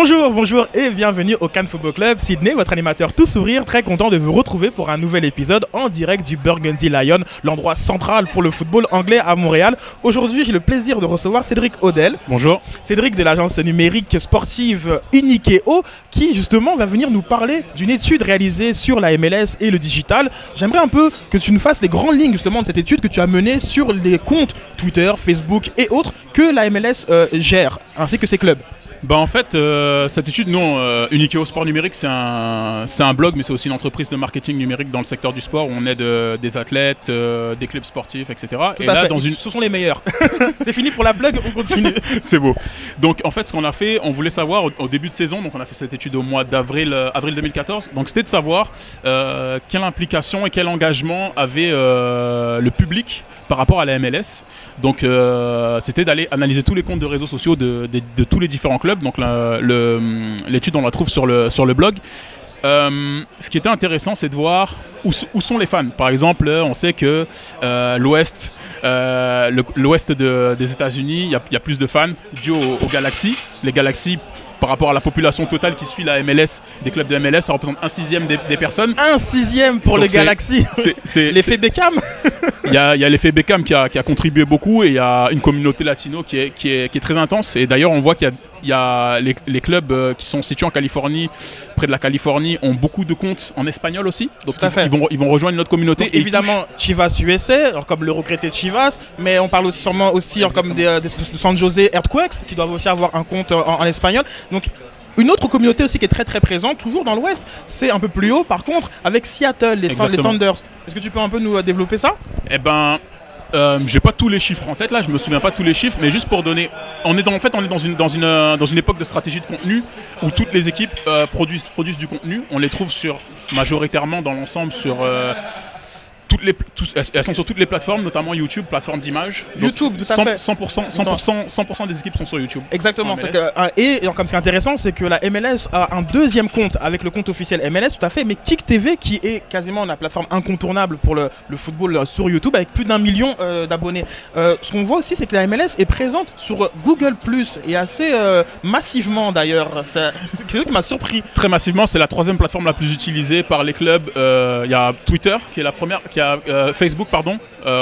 Bonjour, bonjour et bienvenue au Cannes Football Club. Sydney, votre animateur tout sourire, très content de vous retrouver pour un nouvel épisode en direct du Burgundy Lion, l'endroit central pour le football anglais à Montréal. Aujourd'hui, j'ai le plaisir de recevoir Cédric Odel. Bonjour. Cédric de l'agence numérique sportive Unikeo, qui justement va venir nous parler d'une étude réalisée sur la MLS et le digital. J'aimerais un peu que tu nous fasses les grandes lignes justement de cette étude que tu as menée sur les comptes Twitter, Facebook et autres que la MLS gère, ainsi que ses clubs. Bah en fait, cette étude, nous, Unikeo Sport Numérique, c'est un blog, mais c'est aussi une entreprise de marketing numérique dans le secteur du sport où on aide des athlètes, des clubs sportifs, etc. Tout à fait. Ce sont les meilleurs. C'est fini pour la plug, on continue. C'est beau. Donc en fait, ce qu'on a fait, on voulait savoir au début de saison, donc on a fait cette étude au mois d'avril avril 2014, donc c'était de savoir quelle implication et quel engagement avait le public par rapport à la MLS. Donc c'était d'aller analyser tous les comptes de réseaux sociaux de tous les différents clubs. Donc l'étude, on la trouve sur le blog. Ce qui était intéressant, c'est de voir où sont les fans. Par exemple, on sait que l'Ouest des États-Unis, il y a plus de fans dû aux Galaxy. Les Galaxy, par rapport à la population totale qui suit la MLS, des clubs de MLS, ça représente 1/6 des personnes. 1/6 pour les Galaxy. C'est l'effet Beckham. Il y a l'effet Beckham qui a contribué beaucoup, et il y a une communauté latino qui est très intense. Et d'ailleurs, on voit qu'il y a les clubs qui sont situés en Californie, près de la Californie, ont beaucoup de comptes en espagnol aussi. Donc ils vont rejoindre notre communauté. Donc, évidemment, Chivas USA, comme le regretté Chivas, mais on parle aussi, sûrement aussi comme de San Jose Earthquakes, qui doivent aussi avoir un compte en espagnol. Donc une autre communauté aussi qui est très très présente, toujours dans l'Ouest, c'est un peu plus haut par contre, avec Seattle, les Sounders. Est-ce que tu peux un peu nous développer ça? Eh ben, j'ai pas tous les chiffres en tête là, je me souviens pas de tous les chiffres, mais juste pour donner, on est dans une époque de stratégie de contenu où toutes les équipes produisent du contenu. On les trouve majoritairement dans l'ensemble sur elles sont sur toutes les plateformes, notamment YouTube, plateforme d'image. YouTube, tout à fait. 100% des équipes sont sur YouTube. Exactement. Et comme ce qui est intéressant, c'est que la MLS a un deuxième compte avec le compte officiel MLS, tout à fait, mais Kick TV, qui est quasiment la plateforme incontournable pour le football sur YouTube, avec plus d'1 million d'abonnés. Ce qu'on voit aussi, c'est que la MLS est présente sur Google+, et assez massivement d'ailleurs. C'est quelque chose qui m'a surpris. Très massivement, c'est la 3e plateforme la plus utilisée par les clubs. Il y a Twitter, qui est la première, Facebook, pardon,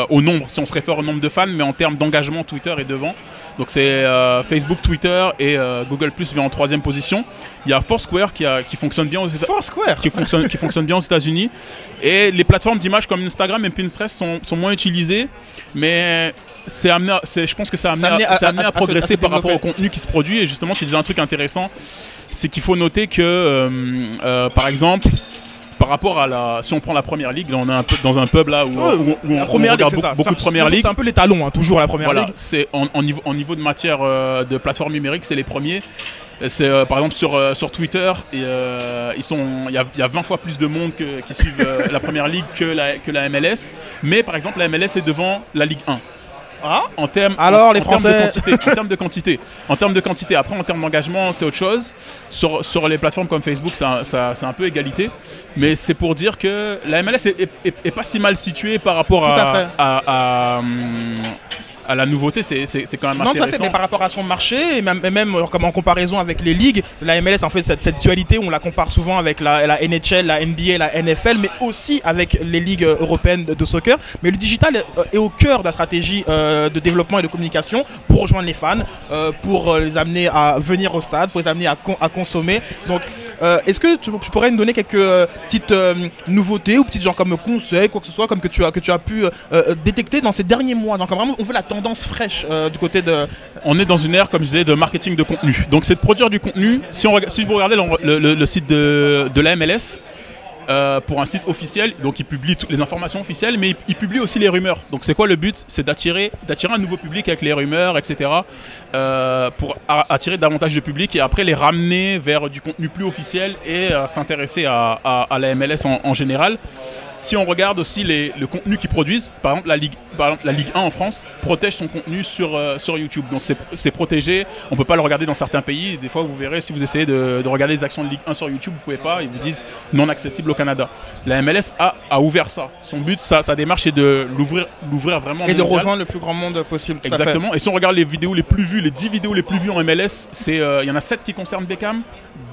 au nombre, si on se réfère au nombre de fans, mais en termes d'engagement, Twitter est devant. Donc c'est Facebook, Twitter et Google+ vient en 3e position. Il y a Foursquare qui fonctionne bien aux États-Unis. Et les plateformes d'image comme Instagram et Pinterest sont moins utilisées, mais je pense que ça a amené à progresser par rapport au contenu qui se produit. Et justement, tu disais un truc intéressant, c'est qu'il faut noter que, par exemple, par rapport à si on prend la première ligue, là on est un peu dans un pub là où on regarde beaucoup de première ligue. C'est un peu les talons, toujours la première ligue. C'est en niveau de matière de plateforme numérique, c'est les premiers. C'est par exemple sur Twitter, il y a 20 fois plus de monde qui suivent la première ligue que la MLS. Mais par exemple, la MLS est devant la Ligue 1. En termes de quantité. Après, en termes d'engagement, c'est autre chose. Sur les plateformes comme Facebook, c'est un peu égalité. Mais c'est pour dire que la MLS est pas si mal située par rapport à la nouveauté. C'est quand même assez récent. Mais par rapport à son marché, et même comme en comparaison avec les ligues, la MLS en fait cette dualité où on la compare souvent avec la NHL, la NBA, la NFL, mais aussi avec les ligues européennes de soccer. Mais le digital est au cœur de la stratégie de développement et de communication pour rejoindre les fans, pour les amener à venir au stade, pour les amener à consommer. Donc est-ce que tu pourrais nous donner quelques petites nouveautés ou petites genre comme conseils, quoi que ce soit, comme que tu as pu détecter dans ces derniers mois? Donc vraiment, on veut la tendance fraîche du côté de... On est dans une ère, comme je disais, de marketing de contenu. Donc c'est de produire du contenu. Si vous regardez le site de la MLS, pour un site officiel, donc il publie toutes les informations officielles, mais il publie aussi les rumeurs. Donc c'est quoi le but? C'est d'attirer un nouveau public avec les rumeurs, etc. Pour attirer davantage de public et après les ramener vers du contenu plus officiel et s'intéresser à la MLS en général. Si on regarde aussi le contenu qu'ils produisent, par exemple la Ligue 1 en France protège son contenu sur YouTube. Donc c'est protégé, on ne peut pas le regarder dans certains pays. Des fois vous verrez, si vous essayez de regarder les actions de Ligue 1 sur YouTube, vous ne pouvez pas, ils vous disent non accessible au Canada. La MLS a ouvert ça. Son but, sa démarche est de l'ouvrir vraiment et mondial. De rejoindre le plus grand monde possible. Exactement, et si on regarde les vidéos les plus vues vues, les 10 vidéos les plus vues en MLS, il y en a 7 qui concernent Beckham,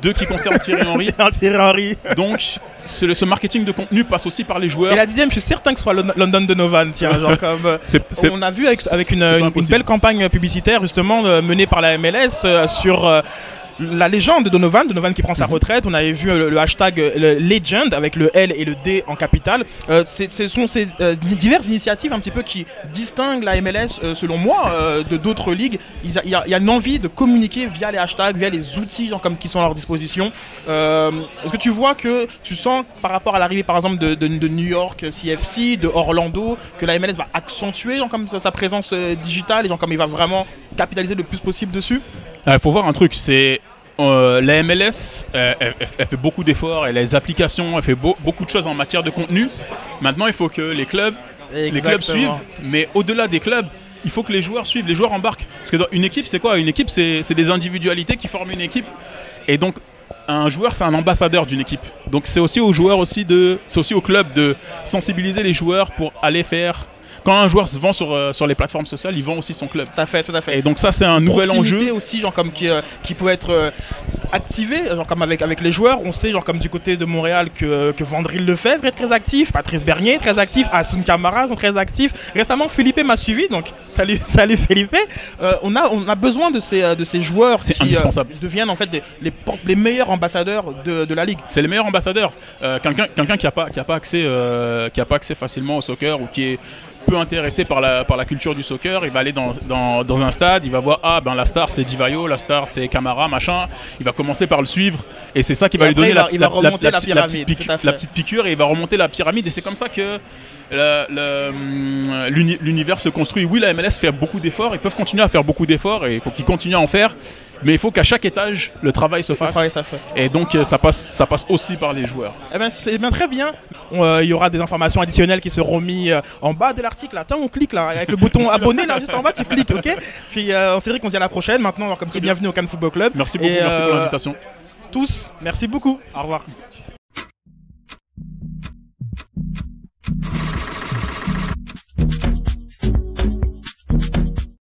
2 qui concernent Thierry Henry. Thierry Henry. Donc ce marketing de contenu passe aussi par les joueurs. Et la 10e, je suis certain que ce soit London Donovan, tiens, genre comme on a vu avec une belle campagne publicitaire justement menée par la MLS sur la légende de Donovan qui prend sa retraite. On avait vu le hashtag Legend avec le L et le D en capital. Ce sont ces diverses initiatives un petit peu qui distinguent la MLS selon moi de d'autres ligues. Il y a une envie de communiquer via les hashtags, via les outils genre, comme qui sont à leur disposition. Est-ce que tu vois que tu sens par rapport à l'arrivée par exemple de New York CFC, de Orlando, que la MLS va accentuer genre, comme sa présence digitale et genre, comme il va vraiment capitaliser le plus possible dessus? Il faut voir un truc, c'est la MLS, elle fait beaucoup d'efforts, elle a les applications, elle fait beaucoup de choses en matière de contenu. Maintenant, il faut que les clubs suivent, mais au-delà des clubs, il faut que les joueurs suivent, les joueurs embarquent. Parce que dans une équipe, c'est quoi? Une équipe, c'est des individualités qui forment une équipe. Et donc, un joueur, c'est un ambassadeur d'une équipe. Donc, c'est aussi aux joueurs c'est aussi au club de sensibiliser les joueurs pour aller faire. Quand un joueur se vend sur les plateformes sociales, il vend aussi son club. Tout à fait. Et donc ça, c'est un nouvel enjeu aussi, genre comme qui peut être activé, genre comme avec les joueurs. On sait, genre comme du côté de Montréal, que Vandril Lefebvre est très actif, Patrice Bernier est très actif, Hassoun Camara sont très actifs. Récemment, Felipe m'a suivi, donc salut Felipe. On a besoin de ces joueurs qui deviennent en fait les meilleurs ambassadeurs de la ligue. C'est les meilleurs ambassadeurs. Quelqu'un qui n'a pas accès facilement au soccer ou qui est peu intéressé par la culture du soccer, il va aller dans un stade, il va voir la star c'est Divayo, la star c'est Camara, machin. Il va commencer par le suivre et c'est ça qui va lui donner la petite piqûre et il va remonter la pyramide et c'est comme ça que l'univers se construit. Oui, la MLS fait beaucoup d'efforts, ils peuvent continuer à faire beaucoup d'efforts et il faut qu'ils continuent à en faire. Mais il faut qu'à chaque étage, le travail se fasse. Et donc, ça passe aussi par les joueurs. Eh ben, c'est bien, très bien. Il y aura des informations additionnelles qui seront mises en bas de l'article. Attends, on clique là, avec le bouton abonné, là, juste en bas, tu cliques, ok? Puis, c'est vrai qu'on se dit à la prochaine. Maintenant, alors, comme tu es bienvenue au Cannes Football Club. Merci beaucoup, merci pour l'invitation. Tous, merci beaucoup. Au revoir.